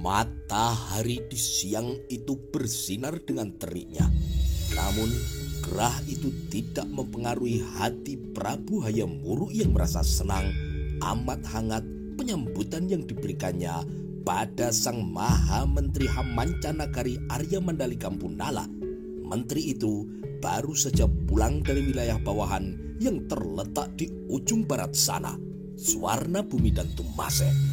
Matahari di siang itu bersinar dengan teriknya. Namun gerah itu tidak mempengaruhi hati Prabu Hayam Wuruk yang merasa senang amat hangat penyambutan yang diberikannya pada Sang Maha Menteri Hamancanagari Arya Mandali Kampunala. Menteri itu baru saja pulang dari wilayah bawahan yang terletak di ujung barat sana, Swarna Bumi dan Tumase.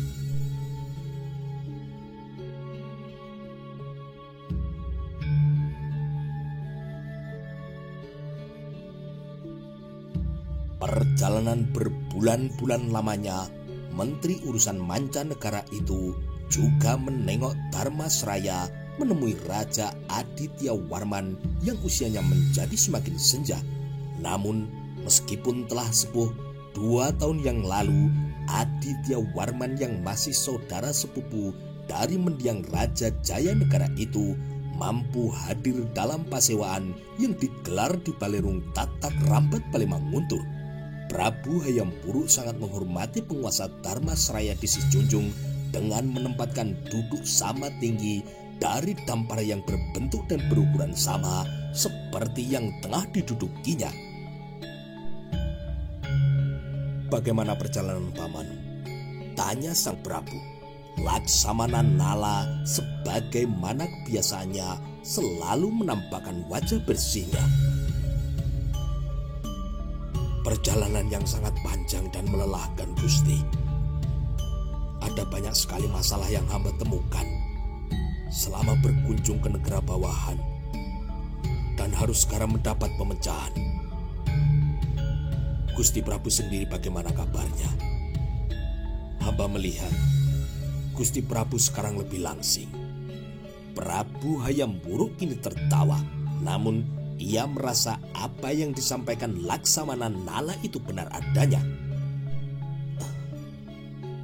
Perjalanan berbulan-bulan lamanya, Menteri Urusan Mancanegara itu juga menengok Dharmasraya menemui Raja Aditya Warman yang usianya menjadi semakin senja. Namun meskipun telah sepuh 2 tahun yang lalu, Aditya Warman yang masih saudara sepupu dari mendiang Raja Jayanegara itu mampu hadir dalam pasewaan yang digelar di Balerung Tatak Rambat Palemanguntur. Prabu Hayam Wuruk sangat menghormati penguasa Dharmasraya di Sijunjung dengan menempatkan duduk sama tinggi dari dampar yang berbentuk dan berukuran sama seperti yang tengah didudukinya. "Bagaimana perjalanan paman?" tanya sang Prabu. Laksamana Nala sebagaimana kebiasaannya selalu menampakkan wajah bersihnya. "Perjalanan yang sangat panjang dan melelahkan, Gusti. Ada banyak sekali masalah yang hamba temukan selama berkunjung ke negara bawahan dan harus sekarang mendapat pemecahan. Gusti Prabu sendiri bagaimana kabarnya? Hamba melihat Gusti Prabu sekarang lebih langsing." Prabu Hayam Wuruk kini tertawa, namun ia merasa apa yang disampaikan Laksamana Nala itu benar adanya.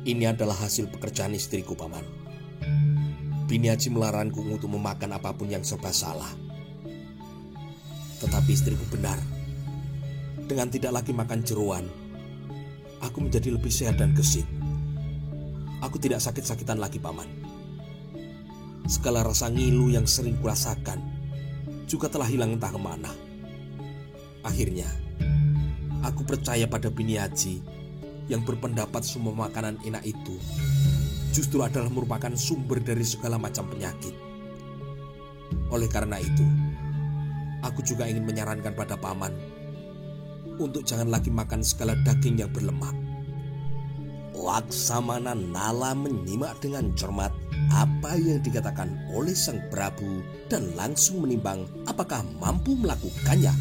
"Ini adalah hasil pekerjaan istriku, paman. Bini Haji melarangku untuk memakan apapun yang serba salah. Tetapi istriku benar. Dengan tidak lagi makan jeroan, aku menjadi lebih sehat dan gesit. Aku tidak sakit-sakitan lagi, paman. Segala rasa ngilu yang sering kurasakan juga telah hilang entah kemana. Akhirnya, aku percaya pada Bini Haji yang berpendapat semua makanan enak itu justru adalah merupakan sumber dari segala macam penyakit. Oleh karena itu, aku juga ingin menyarankan pada paman untuk jangan lagi makan segala daging yang berlemak." Laksamana Nala menyimak dengan cermat apa yang dikatakan oleh sang Prabu dan langsung menimbang apakah mampu melakukannya.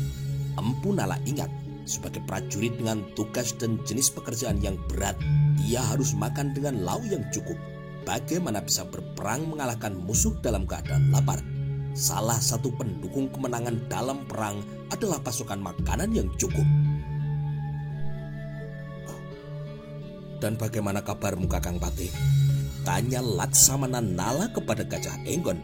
Empu Nala ingat, sebagai prajurit dengan tugas dan jenis pekerjaan yang berat, ia harus makan dengan lauk yang cukup. Bagaimana bisa berperang mengalahkan musuh dalam keadaan lapar? Salah satu pendukung kemenangan dalam perang adalah pasokan makanan yang cukup. "Dan bagaimana kabarmu, Kakang Patih?" tanya Laksamana Nala kepada Gajah Enggon.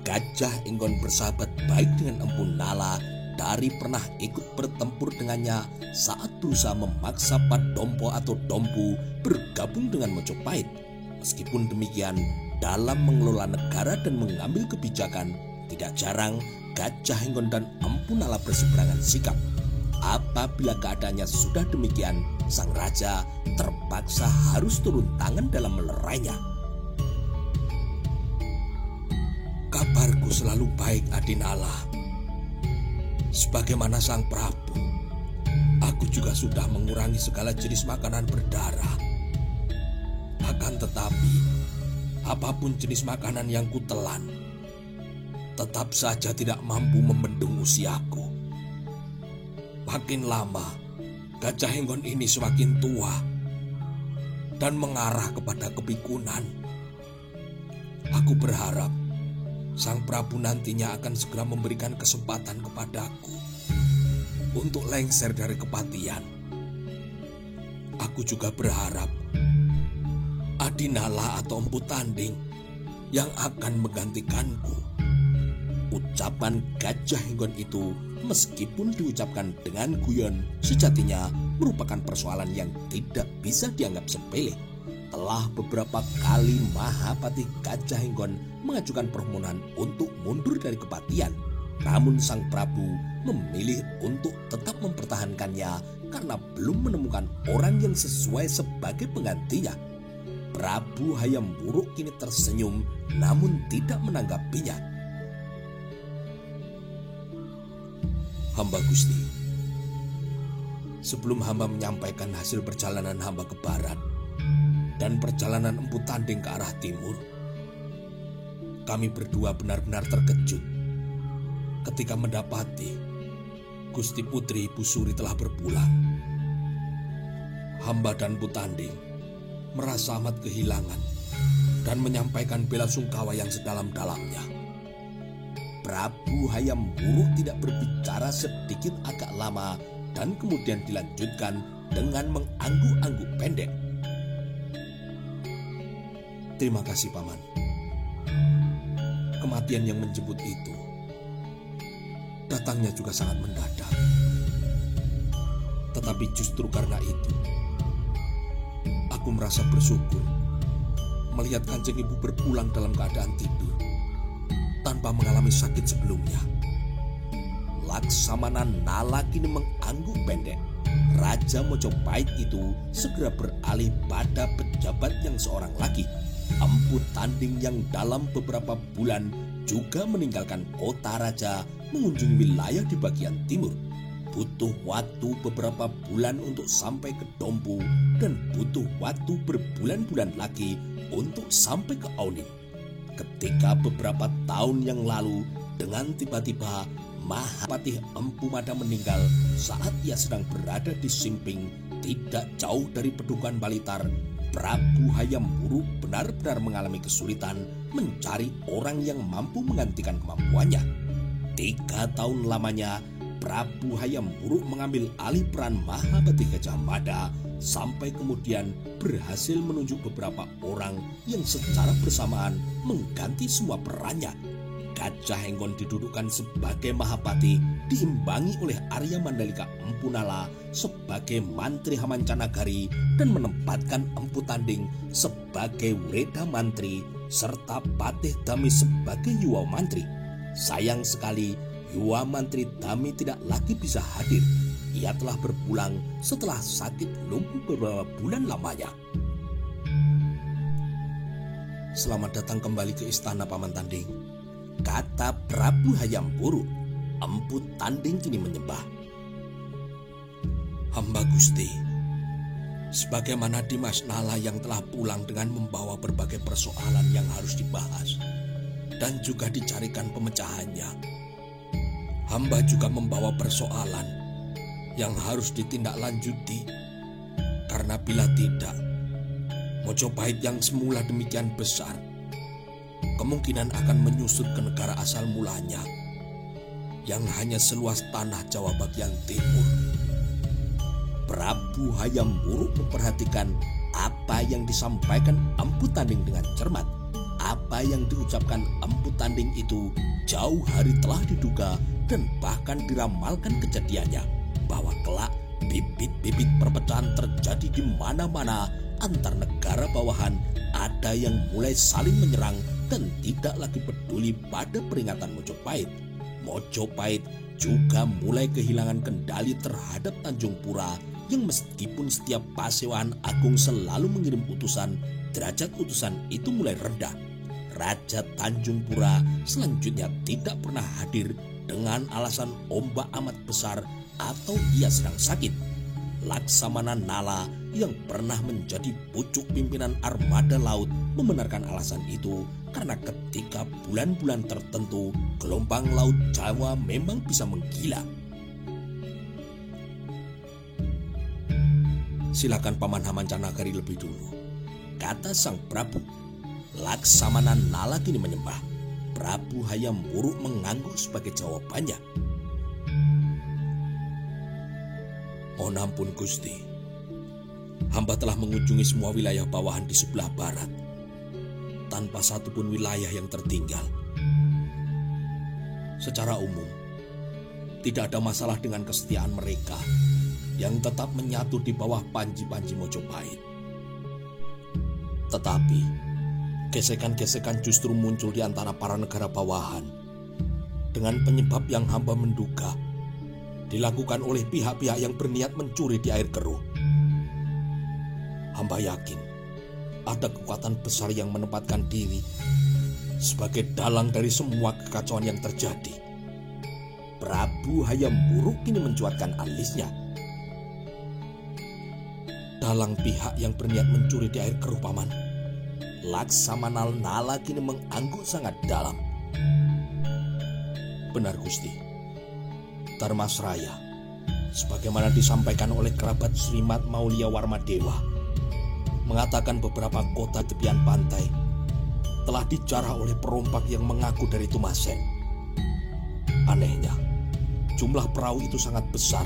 Gajah Enggon bersahabat baik dengan Empu Nala dari pernah ikut bertempur dengannya saat berusaha memaksa Padompo atau Dompu bergabung dengan Mojopahit. Meskipun demikian, dalam mengelola negara dan mengambil kebijakan, tidak jarang Gajah Enggon dan Empu Nala berseberangan sikap. Apabila keadaannya sudah demikian, sang raja terpaksa harus turun tangan dalam melerainya. "Kabarku selalu baik, Adinala. Sebagaimana sang Prabu, aku juga sudah mengurangi segala jenis makanan berdarah. Akan tetapi, apapun jenis makanan yang kutelan, tetap saja tidak mampu membendung usiaku. Makin lama, Gajah Enggon ini semakin tua dan mengarah kepada kepikunan. Aku berharap sang Prabu nantinya akan segera memberikan kesempatan kepadaku untuk lengser dari kepatian. Aku juga berharap Adinala atau Empu Tanding yang akan menggantikanku." Ucapan Gajah Enggon itu meskipun diucapkan dengan guyon, sejatinya merupakan persoalan yang tidak bisa dianggap sepele. Setelah beberapa kali Mahapati Gajah Henggon mengajukan permohonan untuk mundur dari kepatian, namun Sang Prabu memilih untuk tetap mempertahankannya karena belum menemukan orang yang sesuai sebagai penggantinya. Prabu Hayam Wuruk kini tersenyum namun tidak menanggapinya. Hamba Gusti, sebelum hamba menyampaikan hasil perjalanan hamba ke barat dan perjalanan Empu Tanding ke arah timur, kami berdua benar-benar terkejut ketika mendapati Gusti Putri Ibu Suri telah berpulang. Hamba dan Empu Tanding merasa amat kehilangan dan menyampaikan bela sungkawa yang sedalam-dalamnya. Prabu Hayam Wuruk tidak berbicara sedikit agak lama dan kemudian dilanjutkan dengan mengangguk-angguk pendek. Terima kasih Paman. Kematian yang menjemput itu datangnya juga sangat mendadak. Tetapi justru karena itu aku merasa bersyukur melihat Kanjeng Ibu berpulang dalam keadaan tidur tanpa mengalami sakit sebelumnya. Laksamana Nala kini mengangguk pendek. Raja Mojopahit itu segera beralih pada pejabat yang seorang lagi, Empu Tanding, yang dalam beberapa bulan juga meninggalkan kota raja mengunjungi wilayah di bagian timur. Butuh waktu beberapa bulan untuk sampai ke Dompu dan butuh waktu berbulan-bulan lagi untuk sampai ke Aunin. Ketika beberapa tahun yang lalu dengan tiba-tiba Mahapati Empu Mada meninggal saat ia sedang berada di Simping tidak jauh dari Pedukuhan Balitar, Prabu Hayam Wuruk benar-benar mengalami kesulitan mencari orang yang mampu menggantikan kemampuannya. 3 tahun lamanya Prabu Hayam Wuruk mengambil alih peran Mahapati Gajah Mada sampai kemudian berhasil menunjuk beberapa orang yang secara bersamaan mengganti semua perannya. Gajah Henggon didudukkan sebagai Mahapati, diimbangi oleh Arya Mandalika Empu Nala sebagai Mantri Hamancanagari dan menempatkan Empu Tanding sebagai Wreda Mantri serta Patih Dami sebagai Yuwa Mantri. Sayang sekali Yuwa Mantri Dami tidak lagi bisa hadir. Ia telah berpulang setelah sakit lumpuh beberapa bulan lamanya. Selamat datang kembali ke istana Paman Tanding, kata Prabu Hayam Wuruk. Empu Tanding kini menyembah. Hamba Gusti, sebagaimana Dimas Nala yang telah pulang dengan membawa berbagai persoalan yang harus dibahas dan juga dicarikan pemecahannya, hamba juga membawa persoalan yang harus ditindaklanjuti, karena bila tidak, Mojopahit yang semula demikian besar kemungkinan akan menyusut ke negara asal mulanya yang hanya seluas tanah Jawa bagian timur. Prabu Hayam Wuruk memperhatikan apa yang disampaikan Empu Tanding dengan cermat. Apa yang diucapkan Empu Tanding itu jauh hari telah diduga dan bahkan diramalkan kejadiannya, bahwa kelak bibit-bibit perpecahan terjadi di mana-mana antar negara bawahan. Ada yang mulai saling menyerang dan tidak lagi peduli pada peringatan Mojopahit. Mojopahit juga mulai kehilangan kendali terhadap Tanjung Pura yang meskipun setiap Pasewahan Agung selalu mengirim utusan, derajat utusan itu mulai rendah. Raja Tanjung Pura selanjutnya tidak pernah hadir dengan alasan ombak amat besar atau ia sedang sakit. Laksamana Nala yang pernah menjadi pucuk pimpinan armada laut membenarkan alasan itu karena ketika bulan-bulan tertentu gelombang laut Jawa memang bisa menggila. Silakan Paman Hamancanagari lebih dulu, kata sang Prabu. Laksamana Nala kini menyembah. Prabu Hayam Wuruk mengangguk sebagai jawabannya. Mohon ampun Gusti, hamba telah mengunjungi semua wilayah bawahan di sebelah barat tanpa satupun wilayah yang tertinggal. Secara umum, tidak ada masalah dengan kesetiaan mereka yang tetap menyatu di bawah panji-panji Mojopahit. Tetapi gesekan-gesekan justru muncul di antara para negara bawahan dengan penyebab yang hamba menduga dilakukan oleh pihak-pihak yang berniat mencuri di air keruh. Hamba yakin ada kekuatan besar yang menempatkan diri sebagai dalang dari semua kekacauan yang terjadi. Prabu Hayam Wuruk kini mencuatkan alisnya. Dalang pihak yang berniat mencuri di air keruh, Paman. Laksamana Nala kini mengangguk sangat dalam. Benar, Gusti. Dharmasraya, sebagaimana disampaikan oleh kerabat Srimat Maulia Warmadewa, mengatakan beberapa kota tepian pantai telah dijarah oleh perompak yang mengaku dari Tumasen. Anehnya, jumlah perahu itu sangat besar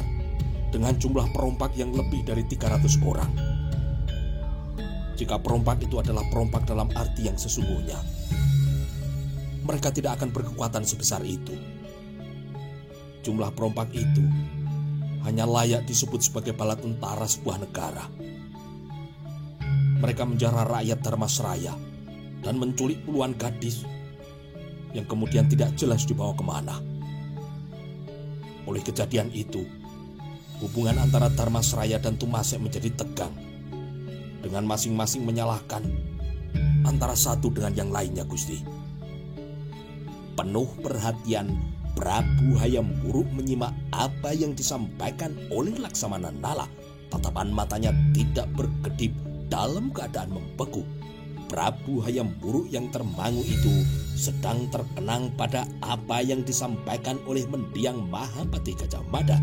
dengan jumlah perompak yang lebih dari 300 orang. Jika perompak itu adalah perompak dalam arti yang sesungguhnya, mereka tidak akan berkekuatan sebesar itu. Jumlah perompak itu hanya layak disebut sebagai bala tentara sebuah negara. Mereka menjarah rakyat Dharmasraya dan menculik puluhan gadis yang kemudian tidak jelas dibawa kemana. Oleh kejadian itu, hubungan antara Dharmasraya dan Tumasek menjadi tegang, dengan masing-masing menyalahkan antara satu dengan yang lainnya, Gusti. Penuh perhatian, Prabu Hayam Wuruk menyimak apa yang disampaikan oleh Laksamana Nala. Tatapan matanya tidak berkedip, dalam keadaan membeku. Prabu Hayam Wuruk yang termangu itu sedang terkenang pada apa yang disampaikan oleh mendiang Mahapati Gajah Mada.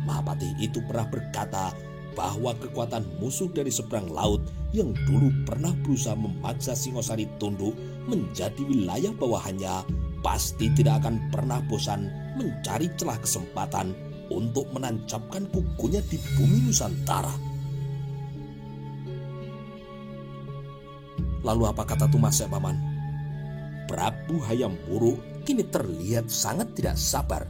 Mahapati itu pernah berkata bahwa kekuatan musuh dari seberang laut yang dulu pernah berusaha memaksa Singosari tunduk menjadi wilayah bawahannya pasti tidak akan pernah bosan mencari celah kesempatan untuk menancapkan kukunya di bumi Nusantara. Lalu apa kata Tumasek, Paman? Prabu Hayam Wuruk kini terlihat sangat tidak sabar.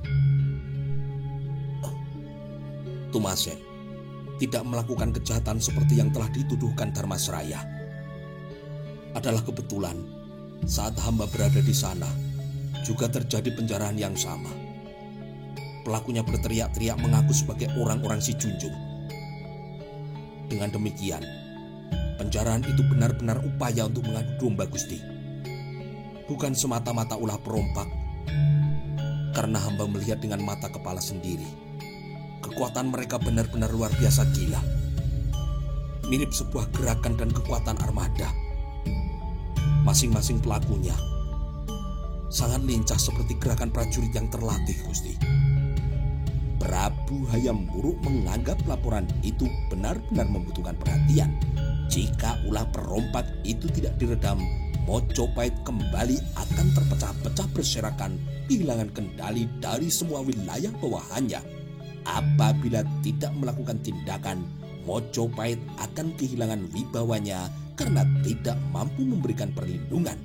Tumasek tidak melakukan kejahatan seperti yang telah dituduhkan Dharmasraya. Adalah kebetulan saat hamba berada di sana juga terjadi penjarahan yang sama. Pelakunya berteriak-teriak mengaku sebagai orang-orang si Junjung. Dengan demikian, penjarahan itu benar-benar upaya untuk mengadu domba, Gusti. Bukan semata-mata ulah perompak, karena hamba melihat dengan mata kepala sendiri. Kekuatan mereka benar-benar luar biasa gila. Mirip sebuah gerakan dan kekuatan armada. Masing-masing pelakunya sangat lincah seperti gerakan prajurit yang terlatih, Gusti. Prabu Hayam Wuruk menganggap laporan itu benar-benar membutuhkan perhatian. Jika ulah perompak itu tidak diredam, Mojopahit kembali akan terpecah-pecah berserakan, kehilangan kendali dari semua wilayah bawahannya. Apabila tidak melakukan tindakan, Mojopahit akan kehilangan wibawanya karena tidak mampu memberikan perlindungan.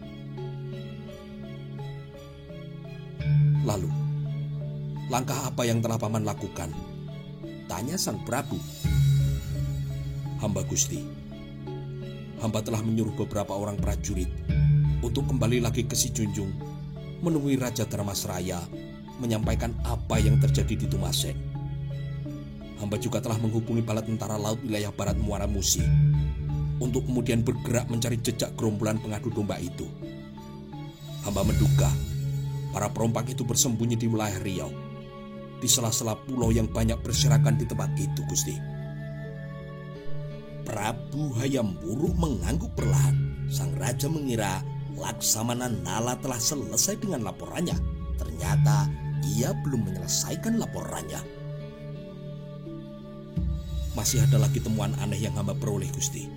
Lalu, langkah apa yang telah Paman lakukan? Tanya sang Prabu. Hamba, Gusti, hamba telah menyuruh beberapa orang prajurit untuk kembali lagi ke si Junjung, menemui Raja Dharmasraya, menyampaikan apa yang terjadi di Tumasek. Hamba juga telah menghubungi bala tentara laut wilayah barat Muara Musi untuk kemudian bergerak mencari jejak gerombolan pengadu domba itu. Hamba menduga para perompak itu bersembunyi di wilayah Riau, di sela-sela pulau yang banyak berserakan di tempat itu, Gusti. Prabu Hayam Wuruk mengangguk perlahan. Sang raja mengira Laksamana Nala telah selesai dengan laporannya. Ternyata ia belum menyelesaikan laporannya. Masih ada lagi temuan aneh yang hamba peroleh, Gusti.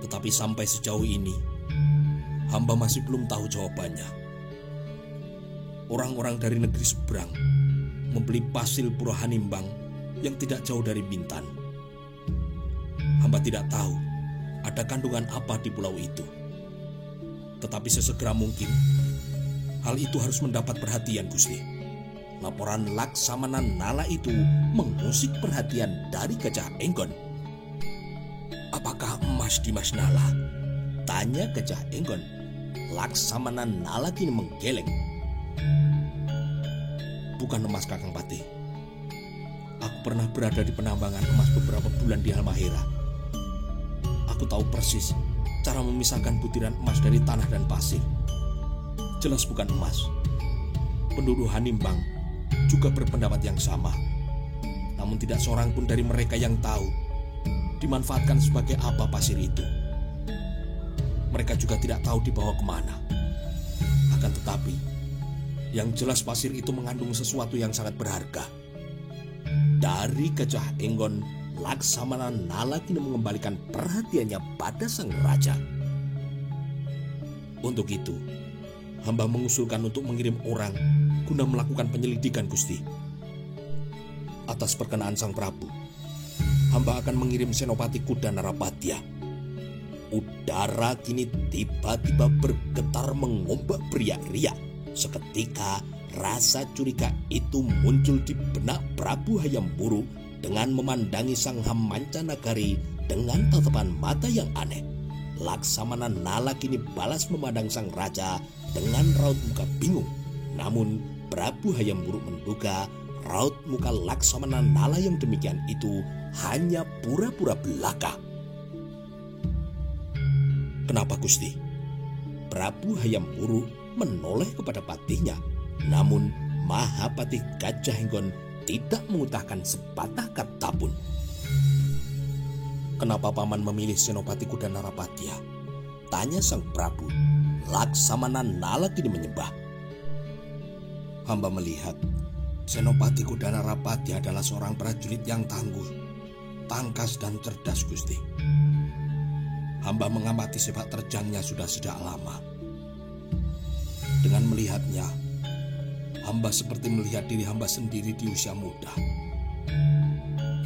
Tetapi sampai sejauh ini, hamba masih belum tahu jawabannya. Orang-orang dari negeri seberang membeli pasil Pura Hanimbang yang tidak jauh dari Bintan. Hamba tidak tahu ada kandungan apa di pulau itu. Tetapi sesegera mungkin, hal itu harus mendapat perhatian, Gusti. Laporan Laksamana Nala itu mengusik perhatian dari Gajah Enggon. Apakah emas emas Dimas Nala?" tanya Gajah Enggon. Laksamana Nala kini menggeleng. "Bukan emas, Kakang Patih. Aku pernah berada di penambangan emas beberapa bulan di Halmahera. Aku tahu persis cara memisahkan butiran emas dari tanah dan pasir. Jelas bukan emas." Penduduk Hanimbang juga berpendapat yang sama. Namun tidak seorang pun dari mereka yang tahu dimanfaatkan sebagai apa pasir itu. Mereka juga tidak tahu dibawa kemana. Akan tetapi, yang jelas pasir itu mengandung sesuatu yang sangat berharga. Dari Gajah Enggon, Laksamana Nala kini mengembalikan perhatiannya pada sang raja. "Untuk itu, hamba mengusulkan untuk mengirim orang guna melakukan penyelidikan, Gusti. Atas perkenaan sang Prabu, hamba akan mengirim Senopati Kuda Narapatya." Udara kini tiba-tiba bergetar mengombak beriak-riak. Seketika rasa curiga itu muncul di benak Prabu Hayam Wuruk dengan memandangi sang Ham Mancanagari dengan tatapan mata yang aneh. Laksamana Nala kini balas memandang sang raja dengan raut muka bingung. Namun Prabu Hayam Wuruk menduga raut muka Laksamana Nala yang demikian itu hanya pura-pura belaka. "Kenapa, Gusti?" Prabu Hayam Wuruk menoleh kepada patihnya. Namun Mahapatih Gajah Enggon tidak mengutahkan sepatah kata pun. "Kenapa paman memilih Senopati Kuda Narapatya?" tanya sang Prabu. Laksamana Nala kini menyembah. "Hamba melihat Senopati Kuda Narapatya adalah seorang prajurit yang tangguh, tangkas dan cerdas, Gusti. Hamba mengamati sepak terjangnya sudah sejak lama. Dengan melihatnya, hamba seperti melihat diri hamba sendiri di usia muda.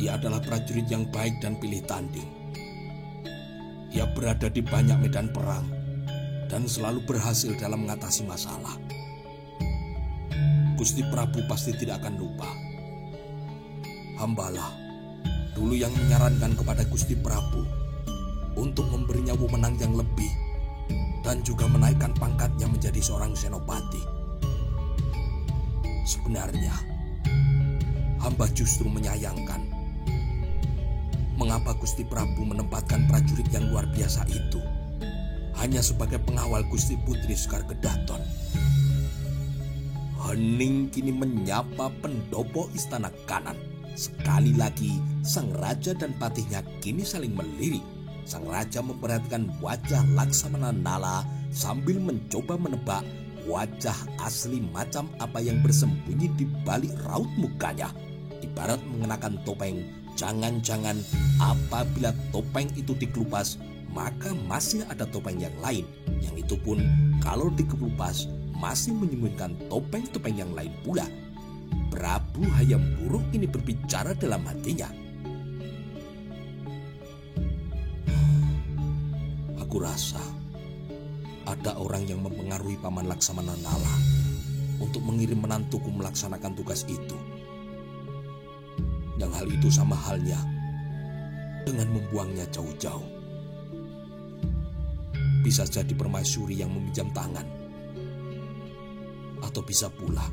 Ia adalah prajurit yang baik dan pilih tanding. Ia berada di banyak medan perang dan selalu berhasil dalam mengatasi masalah. Gusti Prabu pasti tidak akan lupa. Hambalah dulu yang menyarankan kepada Gusti Prabu untuk memberinya wewenang yang lebih dan juga menaikkan pangkatnya menjadi seorang senopati. Sebenarnya, hamba justru menyayangkan mengapa Gusti Prabu menempatkan prajurit yang luar biasa itu hanya sebagai pengawal Gusti Putri Sekar Kedaton. Hening kini menyapa pendopo istana kanan. Sekali lagi, sang raja dan patihnya kini saling melirik. Sang raja memperhatikan wajah Laksamana Nala sambil mencoba menebak wajah asli macam apa yang bersembunyi di balik raut mukanya. Ibarat mengenakan topeng, jangan-jangan apabila topeng itu dikelupas, maka masih ada topeng yang lain. Yang itu pun kalau dikelupas, masih menyembunyikan topeng-topeng yang lain pula. Prabu Hayam Wuruk ini berbicara dalam hatinya. Aku rasa ada orang yang mempengaruhi Paman Laksamana Nala untuk mengirim menantuku melaksanakan tugas itu. Yang hal itu sama halnya dengan membuangnya jauh-jauh. Bisa jadi permaisuri yang meminjam tangan, atau bisa pula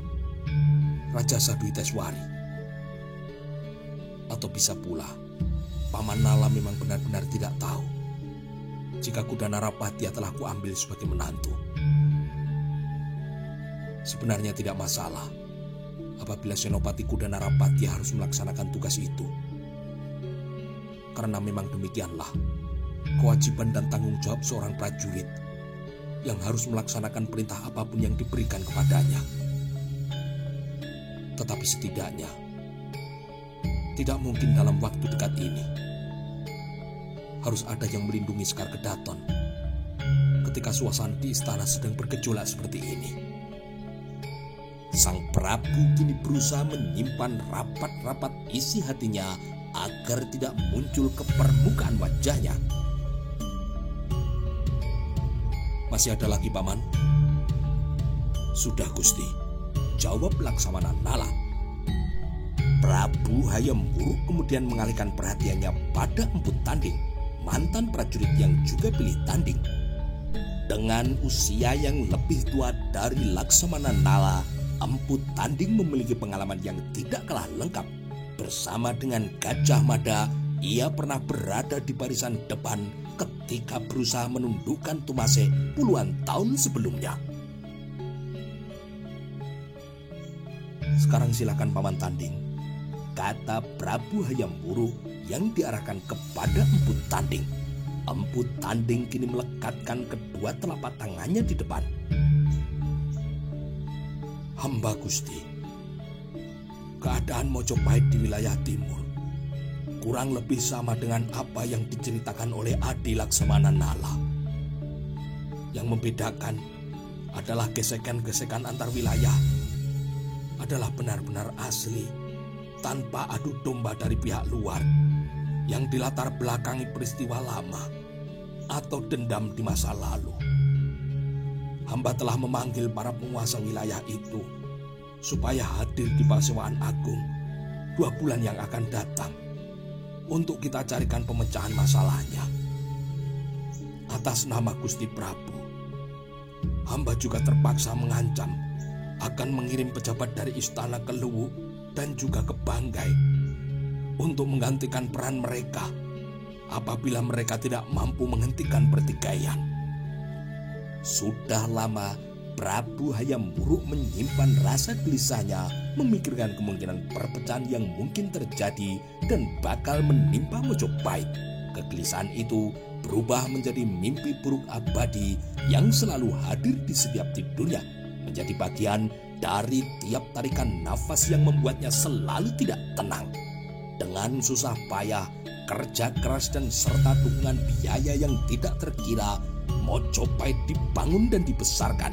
Raja Sadwiteswari, atau bisa pula Paman Nala memang benar-benar tidak tahu jika Kuda Narapatya telah kuambil sebagai menantu. Sebenarnya tidak masalah apabila Senopati Kuda Narapatya harus melaksanakan tugas itu. Karena memang demikianlah kewajiban dan tanggung jawab seorang prajurit yang harus melaksanakan perintah apapun yang diberikan kepadanya. Tetapi setidaknya tidak mungkin dalam waktu dekat ini harus ada yang melindungi Sekar Kedaton ketika suasana di istana sedang bergejolak seperti ini. Sang Prabu kini berusaha menyimpan rapat-rapat isi hatinya agar tidak muncul ke permukaan wajahnya. Masih ada lagi, Paman? Sudah, Gusti, jawab Laksamana Nala. Prabu Hayam Wuruk kemudian mengalihkan perhatiannya pada Empu Tanding. mantan prajurit yang juga pilih tanding. Dengan usia yang lebih tua dari Laksamana Nala, Empu Tanding memiliki pengalaman yang tidak kalah lengkap. Bersama dengan Gajah Mada, ia pernah berada di barisan depan ketika berusaha menundukkan Tumase puluhan tahun sebelumnya. "Sekarang silakan Paman Tanding," kata Prabu Hayam Wuruk yang diarahkan kepada Empu Tanding. Empu Tanding kini melekatkan kedua telapak tangannya di depan. "Hamba Gusti, keadaan Mojopahit di wilayah timur kurang lebih sama dengan apa yang diceritakan oleh Adi Laksamana Nala. Yang membedakan adalah gesekan-gesekan antar wilayah adalah benar-benar asli, tanpa adu domba dari pihak luar yang dilatar belakangi peristiwa lama atau dendam di masa lalu. Hamba telah memanggil para penguasa wilayah itu supaya hadir di Pasewaan Agung 2 bulan yang akan datang untuk kita carikan pemecahan masalahnya. Atas nama Gusti Prabu, hamba juga terpaksa mengancam akan mengirim pejabat dari istana ke Luwu dan juga ke Banggai untuk menggantikan peran mereka apabila mereka tidak mampu menghentikan pertikaian." Sudah lama Prabu Hayam Wuruk menyimpan rasa gelisahnya memikirkan kemungkinan perpecahan yang mungkin terjadi dan bakal menimpa Mojopahit. Kegelisahan itu berubah menjadi mimpi buruk abadi yang selalu hadir di setiap tidurnya, menjadi bagian dari tiap tarikan nafas yang membuatnya selalu tidak tenang. Dengan susah payah, kerja keras dan serta dukungan biaya yang tidak terkira, Mojopahit dibangun dan dibesarkan.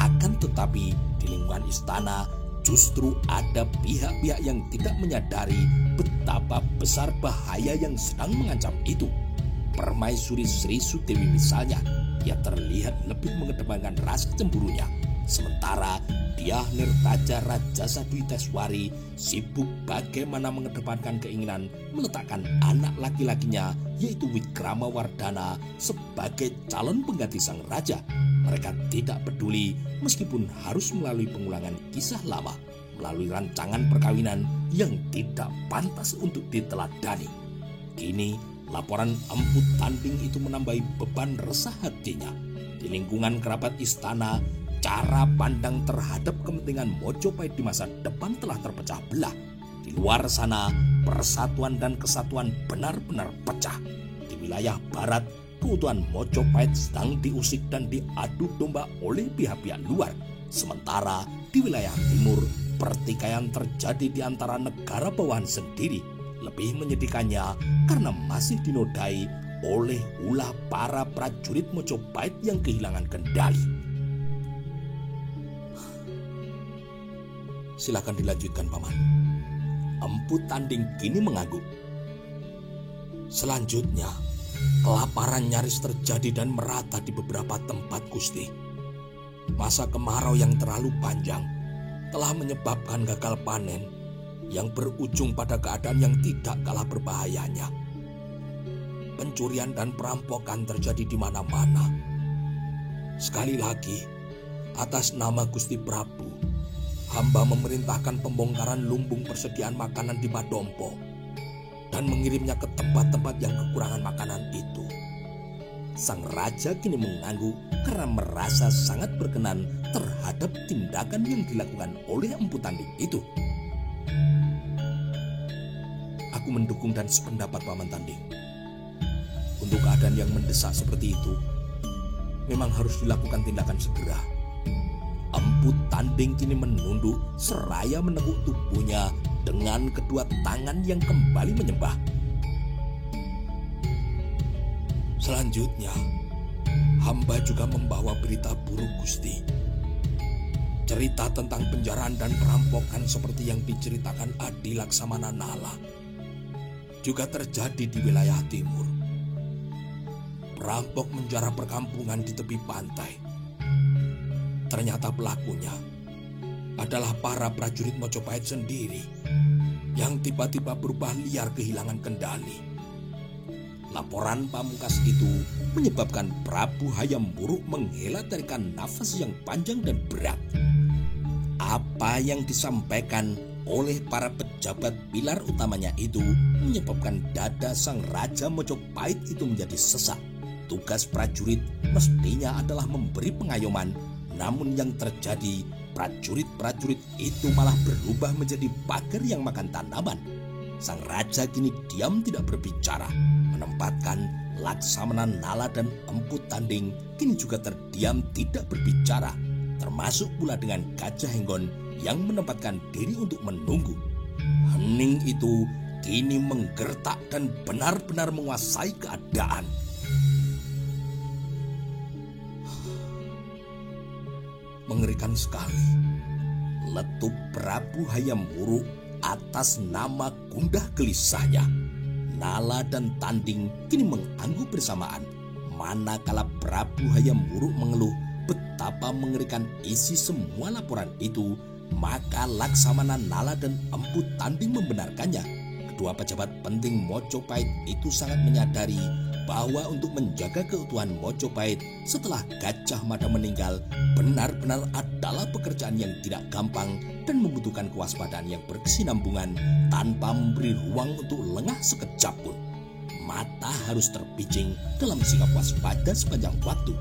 Akan tetapi di lingkungan istana justru ada pihak-pihak yang tidak menyadari betapa besar bahaya yang sedang mengancam itu. Permaisuri Sri Sudewi misalnya, ia terlihat lebih mengedepankan rasa cemburunya, sementara Dyah Nirtaja Rajasa Dwi Teswari sibuk bagaimana mengedepankan keinginan meletakkan anak laki-lakinya yaitu Wikrama Wardana sebagai calon pengganti sang raja. Mereka tidak peduli meskipun harus melalui pengulangan kisah lama, melalui rancangan perkawinan yang tidak pantas untuk diteladani. Kini laporan Empu Tanding itu menambahi beban resah hatinya. Di lingkungan kerabat istana, cara pandang terhadap kepentingan Mojopahit di masa depan telah terpecah belah. Di luar sana, persatuan dan kesatuan benar-benar pecah. Di wilayah barat, keutuhan Mojopahit sedang diusik dan diadu domba oleh pihak-pihak luar. Sementara di wilayah timur, pertikaian terjadi di antara negara bawahan sendiri. Lebih menyedihkannya karena masih dinodai oleh ulah para prajurit Mojopahit yang kehilangan kendali. "Silakan dilanjutkan, Paman." Empu Tanding kini mengangguk. "Selanjutnya, kelaparan nyaris terjadi dan merata di beberapa tempat, Gusti. Masa kemarau yang terlalu panjang telah menyebabkan gagal panen yang berujung pada keadaan yang tidak kalah berbahayanya. Pencurian dan perampokan terjadi di mana-mana. Sekali lagi, atas nama Gusti Prabu, hamba memerintahkan pembongkaran lumbung persediaan makanan di Madompo dan mengirimnya ke tempat-tempat yang kekurangan makanan itu." Sang raja kini mengangguk karena merasa sangat berkenan terhadap tindakan yang dilakukan oleh Empu Tanding itu. "Aku mendukung dan sependapat, Paman Tanding. Untuk keadaan yang mendesak seperti itu, memang harus dilakukan tindakan segera." Empu Tanding kini menunduk seraya meneguk tubuhnya dengan kedua tangan yang kembali menyembah. "Selanjutnya, hamba juga membawa berita buruk, Gusti. Cerita tentang penjarahan dan perampokan seperti yang diceritakan Adi Laksamana Nala juga terjadi di wilayah timur. Perampok menjara perkampungan di tepi pantai. Ternyata pelakunya adalah para prajurit Mojopahit sendiri yang tiba-tiba berubah liar kehilangan kendali. Laporan pamungkas itu menyebabkan Prabu Hayam Wuruk menghela tarikan nafas yang panjang dan berat. Apa yang disampaikan oleh para pejabat pilar utamanya itu menyebabkan dada sang Raja Mojopahit itu menjadi sesak. Tugas prajurit mestinya adalah memberi pengayoman, namun yang terjadi prajurit-prajurit itu malah berubah menjadi pagar yang makan tanaman. Sang raja kini diam tidak berbicara, menempatkan Laksamana Nala dan Empu Tanding kini juga terdiam tidak berbicara, termasuk pula dengan Gajah Henggon yang menempatkan diri untuk menunggu. Hening itu kini menggertak dan benar-benar menguasai keadaan. Mengerikan sekali. Letup Prabu Hayam Wuruk atas nama gundah gelisahnya. Nala dan Tanding kini mengangguk bersamaan, manakala Prabu Hayam Wuruk mengeluh betapa mengerikan isi semua laporan itu, maka Laksamana Nala dan Empu Tanding membenarkannya. Kedua pejabat penting Mojopahit itu sangat menyadari bahwa untuk menjaga keutuhan Mojopahit setelah Gajah Mada meninggal benar-benar adalah pekerjaan yang tidak gampang dan membutuhkan kewaspadaan yang berkesinambungan tanpa memberi ruang untuk lengah sekejap pun. Mata harus terpicing dalam sikap waspada sepanjang waktu.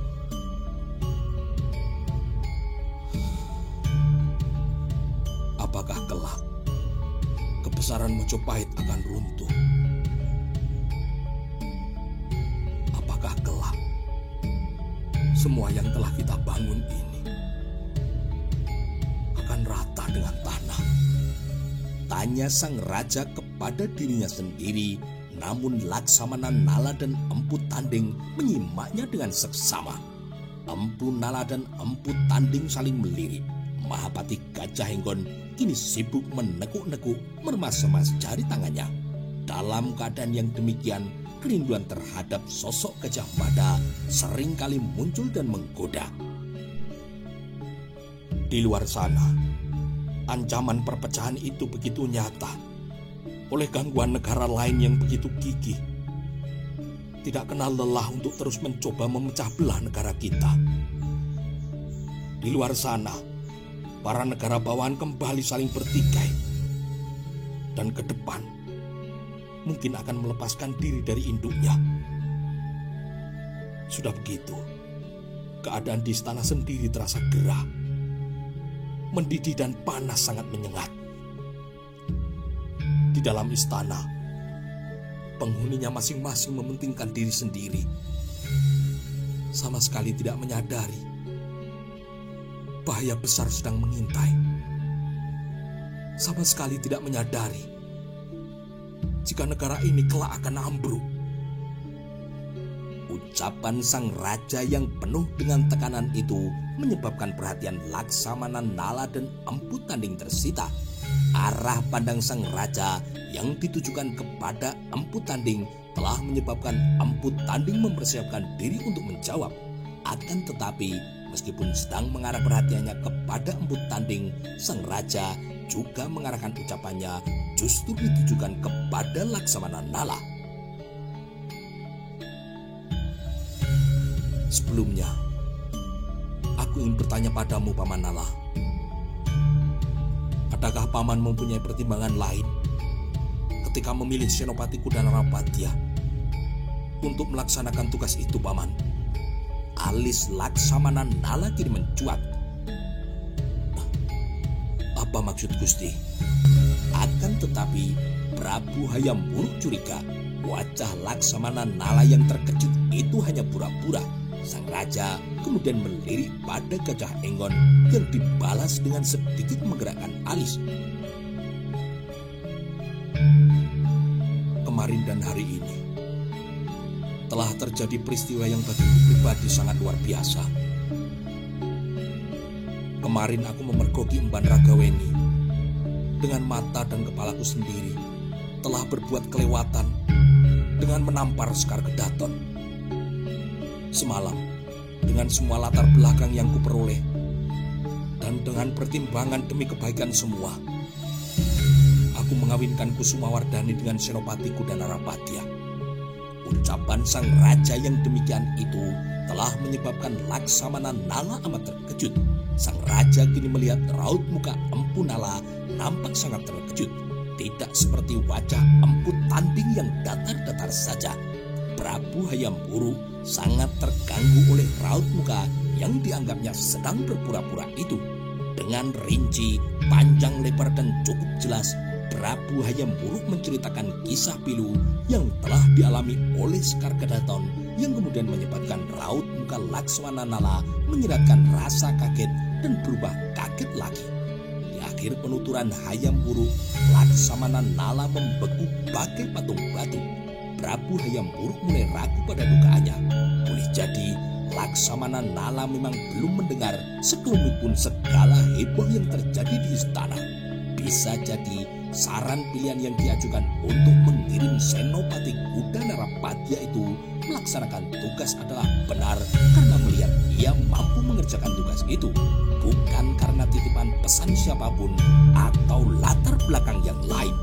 Apakah kelak kebesaran Mojopahit akan runtuh? Apakah kelak semua yang telah kita bangun ini akan rata dengan tanah? Tanya sang raja kepada dirinya sendiri, namun Laksamana Nala dan Empu Tanding menyimaknya dengan seksama. Empu Nala dan Empu Tanding saling melirik. Mahapati Gajah Henggon kini sibuk menekuk-nekuk meremas-remas jari tangannya. Dalam keadaan yang demikian, kerinduan terhadap sosok Gajah Mada seringkali muncul dan menggoda. Di luar sana, ancaman perpecahan itu begitu nyata oleh gangguan negara lain yang begitu gigih. Tidak kenal lelah untuk terus mencoba memecah belah negara kita. Di luar sana, para negara bawahan kembali saling bertikai. Dan ke depan, mungkin akan melepaskan diri dari induknya. Sudah begitu, keadaan di istana sendiri terasa gerah, mendidih dan panas sangat menyengat. Di dalam istana, penghuninya masing-masing mementingkan diri sendiri, sama sekali tidak menyadari bahaya besar sedang mengintai. Sama sekali tidak menyadari jika negara ini kelak akan ambruk. Ucapan sang raja yang penuh dengan tekanan itu menyebabkan perhatian Laksamana Nala dan Empu Tanding tersita. Arah pandang sang raja yang ditujukan kepada Empu Tanding telah menyebabkan Empu Tanding mempersiapkan diri untuk menjawab. Akan tetapi, meskipun sedang mengarah perhatiannya kepada Empu Tanding, sang raja juga mengarahkan ucapannya justru ditujukan kepada Laksamana Nala. Sebelumnya, aku ingin bertanya padamu, Paman Nala. Adakah Paman mempunyai pertimbangan lain ketika memilih Senopati Kudanarapatya untuk melaksanakan tugas itu, Paman? Alis Laksamana Nala kini mencuat. Apa maksud Gusti? Akan tetapi Prabu Hayam Wuruk curiga wajah Laksamana Nala yang terkejut itu hanya pura-pura. Sang raja kemudian melirik pada Gajah Henggon yang dibalas dengan sedikit menggerakkan alis. Kemarin dan hari ini telah terjadi peristiwa yang bagiku pribadi sangat luar biasa. Kemarin aku memergoki Emban Ragaweni dengan mata dan kepalaku sendiri, telah berbuat kelewatan dengan menampar Sekar Kedaton. Semalam, dengan semua latar belakang yang kuperoleh dan dengan pertimbangan demi kebaikan semua, aku mengawinkan Kusumawardhani dengan Senopati Kudanarapatya. Ucapan sang raja yang demikian itu telah menyebabkan Laksamana Nala amat terkejut. Sang raja kini melihat raut muka Empu Nala nampak sangat terkejut. Tidak seperti wajah Empu Tanding yang datar-datar saja. Prabu Hayam Wuruk sangat terganggu oleh raut muka yang dianggapnya sedang berpura-pura itu. Dengan rinci, panjang lebar dan cukup jelas, Prabu Hayam Wuruk menceritakan kisah pilu yang telah dialami oleh Sekar Kadaton yang kemudian menyebabkan raut muka Laksamana Nala menyiratkan rasa kaget dan berubah kaget lagi. Di akhir penuturan Hayam Wuruk, Laksamana Nala membeku bagai patung batu. Prabu Hayam Wuruk mulai ragu pada dugaannya. Boleh jadi Laksamana Nala memang belum mendengar sekelumit pun segala heboh yang terjadi di istana. Bisa jadi saran pilihan yang diajukan untuk mengirim Senopati Kuda Narapadya itu melaksanakan tugas adalah benar karena melihat ia mampu mengerjakan tugas itu, bukan karena titipan pesan siapapun atau latar belakang yang lain.